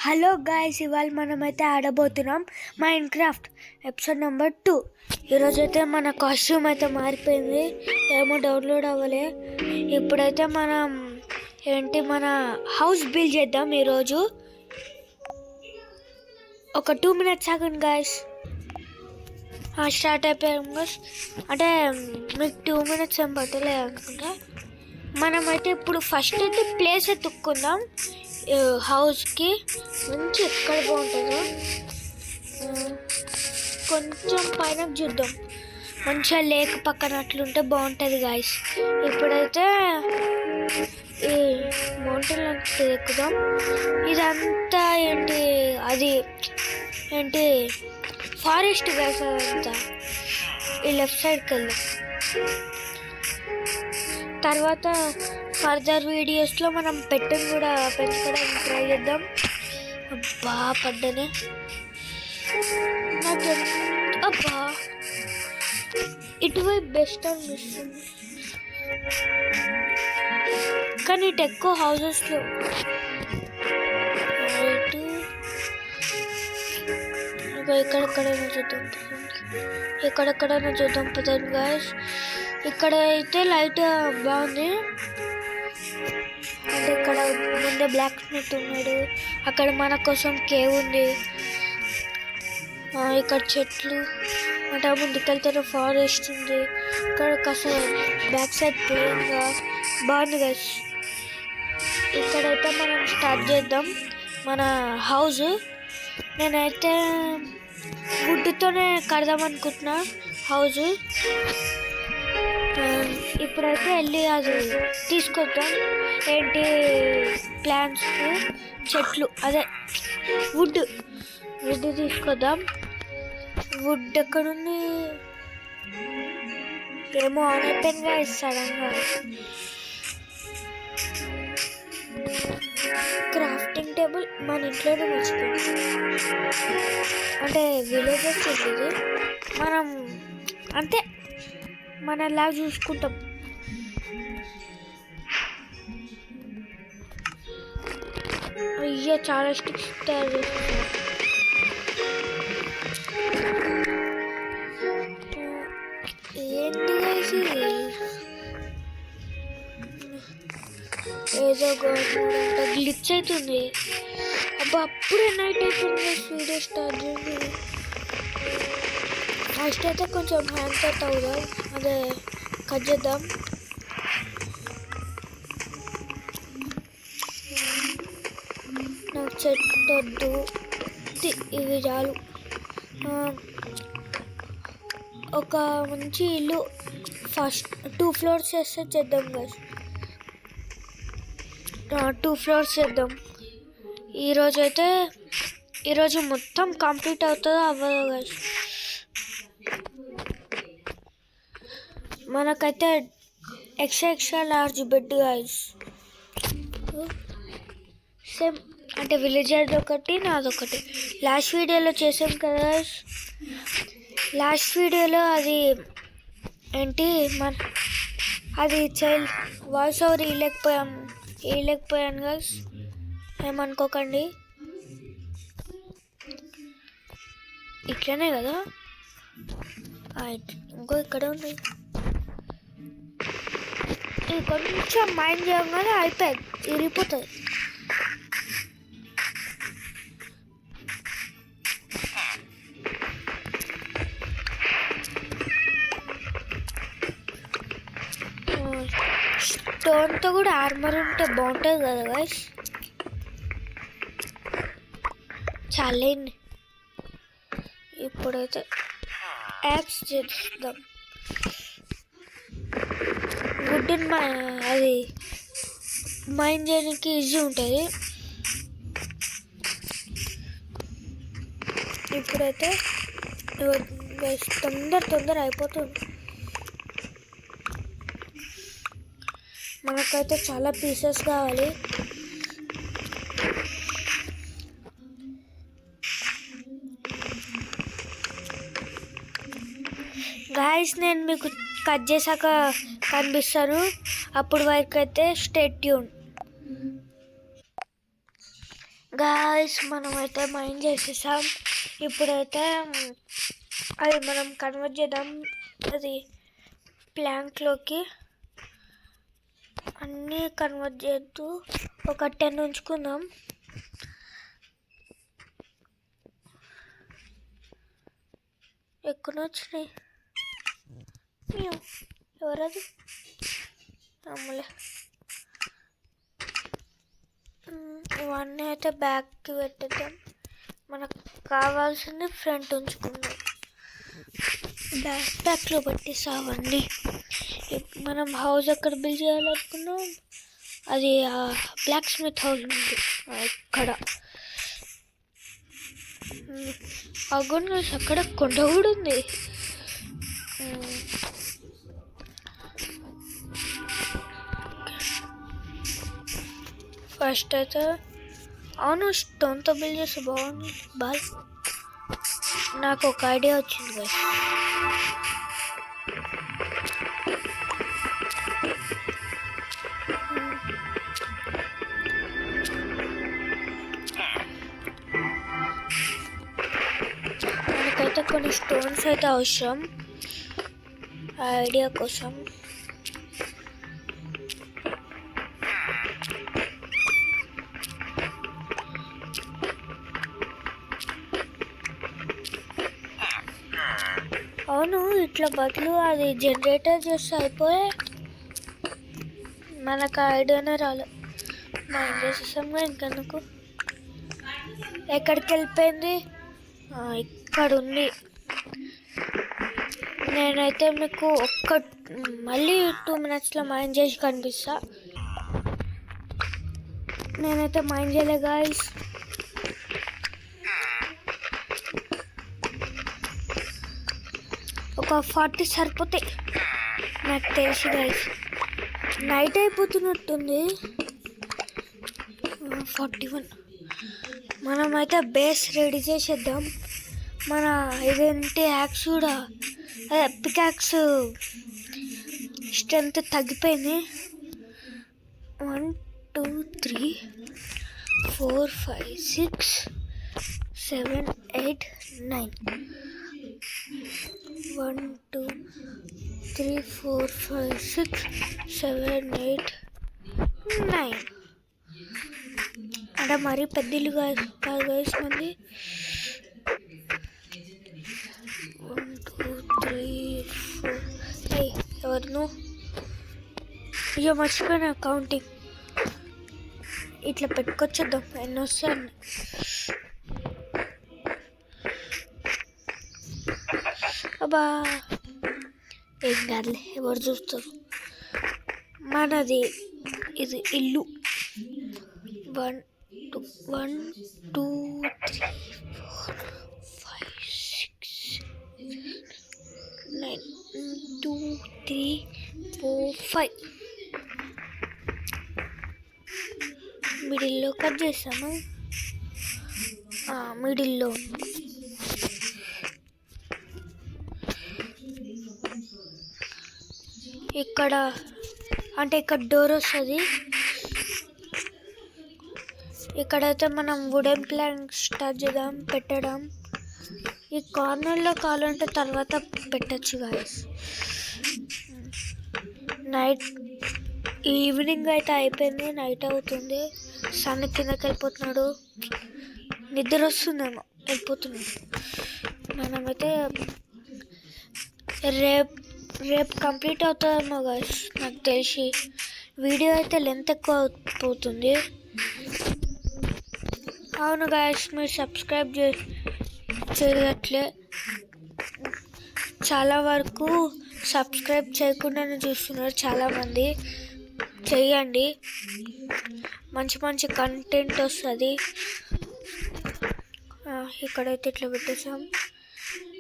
Hello guys, ఇవాళ మనమైతే ఆడబోతున్నాం Minecraft episode number 2. ఈరోజైతే మన కాస్ట్యూమ్ అయితే మారిపోయింది, ఏమో డౌన్లోడ్ అవ్వలే. ఇప్పుడైతే మనం మన హౌస్ బిల్డ్ చేద్దాం. ఈరోజు ఒక 2 minutes ఆగండి గాయ్స్. స్టార్ట్ అయిపోయాం గాయ్స్. అంటే మీకు 2 minutes ఏం పట్టలేదు అనుకుంటా. మనమైతే ఇప్పుడు ఫస్ట్ అయితే ప్లేస్ ఎత్తుక్కుందాం. హౌస్కి మంచి ఎక్కడ బాగుంటుందో కొంచెం పైన చూద్దాం. మంచిగా లేక్ పక్కన అట్లుంటే బాగుంటుంది గాయస్. ఇప్పుడైతే ఈ మౌంటైన్ ఎక్కుదాం. ఇదంతా అది ఫారెస్ట్ గాయస్. అదంతా ఈ లెఫ్ట్ సైడ్కి వెళ్దాం. తర్వాత ఫర్దర్ వీడియోస్లో మనం పెట్టని కూడా పెంచుకోవడానికి ట్రై చేద్దాం. అబ్బా పడ్డనే నాకు అబ్బా ఇటువైపు బెస్ట్ అనిపిస్తుంది, కానీ ఇటు ఎక్కువ హౌసెస్లో ఎక్కడెక్కడైనా చూద్దాం పదండి గాయస్. ఇక్కడ అయితే లైట్ బాగుంది. అంటే ఇక్కడ ముందే బ్లాక్ స్మిత్ ఉన్నాడు, అక్కడ మన కోసం కేవ్ ఉంది, ఇక్కడ చెట్లు, అంటే ముందుకెళ్తే ఫారెస్ట్ ఉంది. ఇక్కడ కాస్త బ్యాక్ సైడ్ ప్లేన్గా బాగుంది గైస్. ఇక్కడైతే మనం స్టార్ట్ చేద్దాం మన హౌస్. నేనైతే వుడ్తోనే కడదాం అనుకుంటున్నా హౌస్. ఇప్పుడైతే వెళ్ళి అది తీసుకొద్దాం. ప్లాంట్స్, చెట్లు, అదే వుడ్ తీసుకొద్దాం. వుడ్ ఎక్కడుంది ఏమో ఆన్ అయిపోయిందిగా సడన్గా. క్రాఫ్టింగ్ టేబుల్ మన ఇంట్లోనే మర్చిపోయింది. అంటే విలేజెస్ ఇది మనం అంతే మనలా చూసుకుంటాం. అయ్యో చాలా స్టిక్స్ తయారు చేస్తున్నాం. ఏంటి ఏదో గవర్నమెంట్ గ్లిచ్ అవుతుంది. అబ్బా అప్పుడే నైట్ అయిపోయింది. వీడియో స్టార్ట్ చేయండి. ఫస్ట్ అయితే కొంచెం హ్యాండ్ కట్ అవుదాం, అదే కట్ చేద్దాం. నాకు చెట్టు వద్దు, ఇవి చాలు. ఒక మంచి ఇల్లు ఫస్ట్ 2 floors చేస్తే చేద్దాం గైస్. 2 floors చేద్దాం. ఈరోజు మొత్తం కంప్లీట్ అవుతుందో అవ్వదు గైస్. మనకైతే extra large bed guys. Same అంటే విలేజర్ ఒకటి, నాదొకటి. లాస్ట్ వీడియోలో చేసాం కదా గైస్. లాస్ట్ వీడియోలో అది అది చైల్డ్ వాయిస్ ఓవర్ వేయలేకపోయాను గైస్, ఏమనుకోకండి. ఇట్లనే కదా. ఇంకో ఇక్కడ ఉంది. ఇది కొంచెం మైండ్ చేయగానే అయిపోయింది, ఇరిగిపోతుంది. స్టోన్తో కూడా ఆర్మర్ ఉంటే బాగుంటుంది కదా గైస్. చాలండి. ఇప్పుడైతే యాక్స్ చేద్దాం. వుడ్ అది మైండ్ చేయడానికి ఈజీ ఉంటుంది. ఇప్పుడైతే తొందర అయిపోతుంది. మనకైతే చాలా పీసెస్ కావాలి. గాయస్ నేను మీకు కట్ చేశాక కనిపిస్తాను, అప్పుడు వరకు అయితే స్టే ట్యూన్. గాయస్ మనమైతే మైండ్ చేసేసాం. ఇప్పుడైతే అది మనం కన్వర్ట్ చేద్దాం అది ప్లాంక్లోకి. అన్నీ కన్వర్ట్ చేద్దు, ఒక 10 ఉంచుకుందాం. ఎక్కువ వచ్చినాయి. ఎవరది అమ్మలే. ఇవన్నీ అయితే బ్యాక్కి పెట్టేద్దాం. మనకు కావాల్సింది ఫ్రంట్ ఉంచుకుందాం. బ్యాక్లో పెట్టేసామండి. మనం హౌస్ ఎక్కడ బిల్డ్ చేయాలనుకున్నాం, అది బ్లాక్ స్మిత్ హౌస్ ఉంది ఇక్కడ. అగోన్ అక్కడ కొండ కూడా ఉంది. ఫస్ట్ అయితే అవును స్టోన్తో బిల్డ్ చేస్తే బాగుంది. నాకు ఒక ఐడియా వచ్చింది కదా. మనకైతే కొన్ని స్టోన్స్ అయితే అవసరం ఐడియా కోసం. అవును ఇట్లా బదులు అది జనరేటర్ చేస్తే అయిపోయే. మనకు ఐడియానే రాలే. మనం చేసేసాము ఇంకెందుకు. ఎక్కడికి వెళ్ళిపోయింది? ఇక్కడ ఉంది. నేనైతే మీకు మళ్ళీ 2 minutesలో మైండ్ చేసి కనిపిస్తా. నేనైతే మైండ్ చేయలే గాయస్. ఒక 40 సరిపోతాయి నాకు తెలిసి గాయస్. నైట్ అయిపోతున్నట్టుంది. 41. మనమైతే బేస్ రెడీ చేసేద్దాం. మన ఇదేంటి యాక్స్ కూడా అదే పికాక్స్ స్ట్రెంత్ తగ్గిపోయింది. 1 2 3 4 5 6 7 8 9. 1 2 3 4 5 6 7 8 9. అంటే మరీ పెద్ద ఇల్లు కాదు గైస్ మంది. 1 2 3 4. ఎవరు ఇక మర్చిపోయినా కౌంటింగ్. ఇట్లా పెట్టుకొచ్చేద్దాం ఎన్ని వస్తాయి. అబ్బా ఏం కాదులే, ఎవరు చూస్తారు. మనది ఇది ఇల్లు. 1 2 3 4 5 6 9 2 3 4 5. మిడిల్లో కట్ చేసాము. మిడిల్లో ఇక్కడ అంటే ఇక్కడ డోర్ వస్తుంది. ఇక్కడైతే మనం వుడెన్ ప్లాంక్ స్టార్ట్ చేద్దాం పెట్టడం. ఈ కార్నర్లో కావాలంటే తర్వాత పెట్టచ్చు గాయస్. నైట్ ఈవినింగ్ అయితే అయిపోయింది, నైట్ అవుతుంది. సన్ కిందకి వెళ్ళిపోతున్నాడు. నిద్ర వస్తుందేమో, వెళ్ళిపోతున్నాడు. మనమైతే రేపు కంప్లీట్ అవుతుందేమో గాయస్ నాకు తెలిసి. వీడియో అయితే లెంత్ ఎక్కువ పోతుంది. అవును గాయస్, మీరు సబ్స్క్రైబ్ చేయట్లే. చాలా వరకు సబ్స్క్రైబ్ చేయకుండానే చూస్తున్నారు చాలామంది. చెయ్యండి, మంచి మంచి కంటెంట్ వస్తుంది. ఇక్కడైతే ఇట్లా పెట్టేసాం.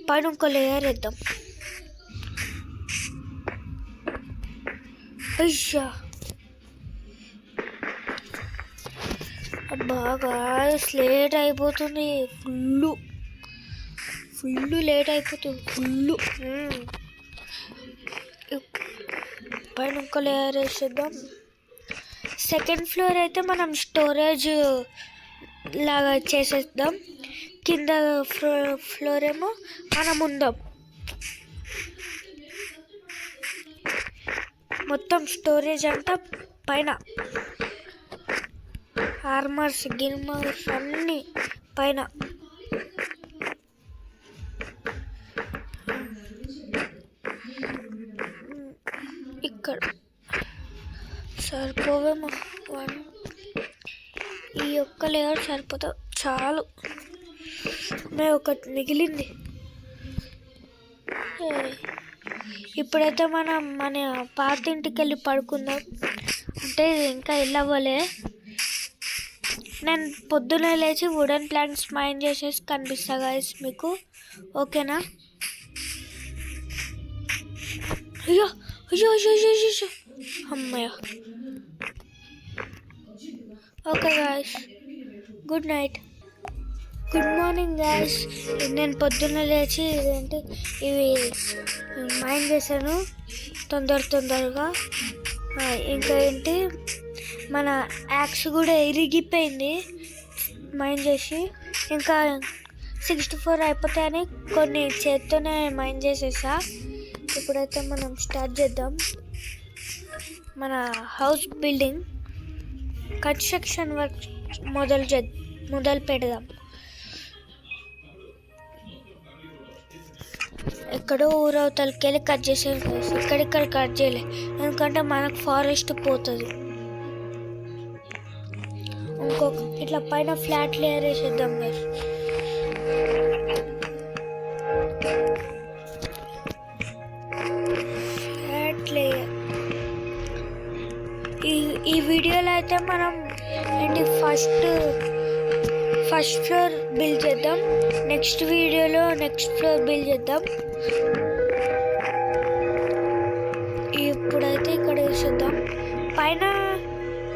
పైన ఇంకో లేయర్ వేద్దాం. అయ్యా బాగా లేట్ అయిపోతుంది. ఫుల్ లేట్ అయిపోతుంది. పైన ఇంకో లేయర్ వేసేద్దాం. సెకండ్ ఫ్లోర్ అయితే మనం స్టోరేజ్ లాగా చేసేద్దాం. కింద ఫ్లోర్ ఏమో మనం ఉందాం. మొత్తం స్టోరేజ్ అంతా పైన, ఆర్మర్స్ గిల్మర్స్ అన్నీ పైన. ఇక్కడ సరిపోవేమో, ఈ ఒక్క లేయర్ సరిపోతా చాలు. ఒకటి మిగిలింది. ఇప్పుడైతే మనం మన పాత ఇంటికి వెళ్ళి పడుకుందాం. అంటే ఇంకా వెళ్ళవలే. నేను పొద్దున్నే లేచి వుడెన్ ప్లాంక్స్ మైన్ చేసేసి కనిపిస్తా గైస్ మీకు, ఓకేనా? అయ్యో అయ్యో అయ్యో అయ్యో అమ్మయ్య. Okay guys, good night, good morning guys. నేను పొద్దున్న లేచి ఇవి మైండ్ చేశాను తొందరగా. ఇంకా మన యాక్స్ కూడా ఇరిగిపోయింది మైండ్ చేసి. ఇంకా 64 అయిపోతాయని కొన్ని చేత్తోనే మైండ్ చేసేసా. ఇప్పుడైతే మనం స్టార్ట్ చేద్దాం మన హౌస్ బిల్డింగ్ కన్స్ట్రక్షన్ వర్క్ మొదలు పెడదాం. ఎక్కడో ఊరవతలకి వెళ్ళి కట్ చేసే, ఇక్కడిక్కడ కట్ చేయలే ఎందుకంటే మనకు ఫారెస్ట్ పోతుంది. ఇంకొక ఇట్లా పైన ఫ్లాట్ లేయర్ వేసేద్దాం గైస్. Flat layer. ఈ వీడియోలో అయితే మనం ఫస్ట్ ఫ్లోర్ బిల్డ్ చేద్దాం. నెక్స్ట్ వీడియోలో నెక్స్ట్ ఫ్లోర్ బిల్డ్ చేద్దాం. ఇప్పుడైతే ఇక్కడ వేసేద్దాం.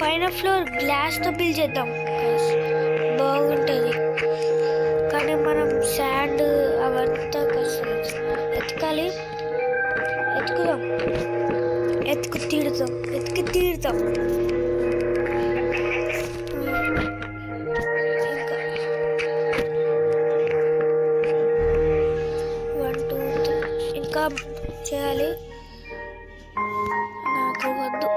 పైన ఫ్లోర్ గ్లాస్తో బిల్డ్ చేద్దాం, బాగుంటుంది. కానీ మనం శాండ్ అవంతా ఎతకాలి. ఎతికి తీరుతాం. ఇంకా 1 2 3 ఇంకా చేయాలి. నాకు వద్దు.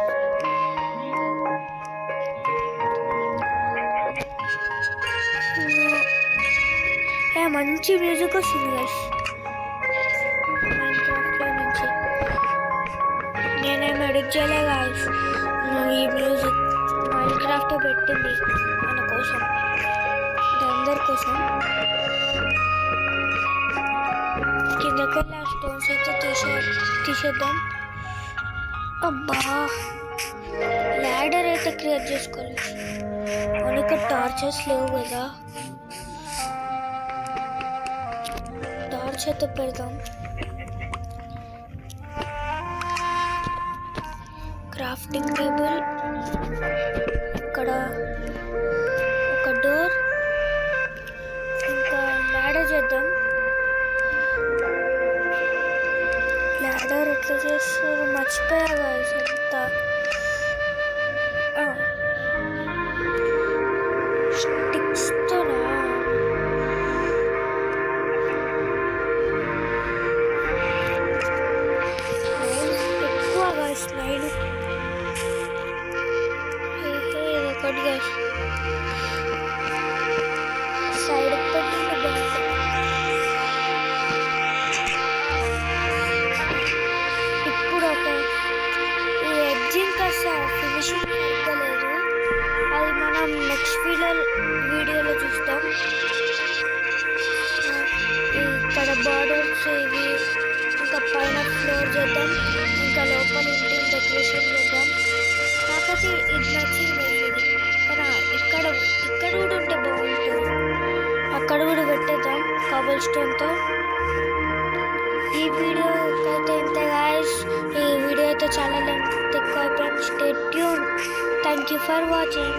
మంచి మ్యూజిక్ వస్తుంది గైస్ మైన్క్రాఫ్ట్లో నుంచి. నేనేం ఎడిట్ చేయలే గైస్, ఈ మ్యూజిక్ మైన్క్రాఫ్ట్ పెట్టింది మన కోసం, అందరి కోసం. కిందకి వెళ్ళి ఆ స్టోన్స్ అయితే తీసేద్దాం. అబ్బా, ల్యాడర్ అయితే క్రియేట్ చేసుకోవాలి. మనకి టార్చెస్ లేవు కదా, టార్చ్ అయితే పెడదాం. క్రాఫ్టింగ్ టేబుల్, ఇక్కడ ఒక డోర్, ఇంకా ల్యాడర్ చేద్దాం. ల్యాడర్ ఎట్లా చేస్తారు మర్చిపోయా గాయ్స్. అంతా స్టిక్స్తోనా? ఎక్కువ గాయ్స్ నైలు. ఒకటి గాయ్స్ సైడ్ పెట్టింది బాగుంటుంది. ఇప్పుడు ఈ ఎడ్జింగ్ కాస్త ఫినిషింగ్ అవ్వలేదు, అది మనం నెక్స్ట్ వీడియోలో చూస్తాం. ఇక్కడ బార్డర్స్ ఇవి, ఇంకా పైన ఫ్లోర్ చేద్దాం, ఇంకా లోపల ఇంటి డెకరేషన్ చేద్దాం. కాకపోతే ఇది నచ్చింది కానీ ఇక్కడ కూడా ఉంటే బాగుంటుంది. అక్కడ కూడా పెట్టేద్దాం కబుల్ స్టోన్తో. ఈ వీడియో అయితే ఇంతే గాయ్స్. ఈ వీడియో అయితే చాలా లెంత్ ఎక్కువ అయిపోయింది. Stay tune. Thank you for watching.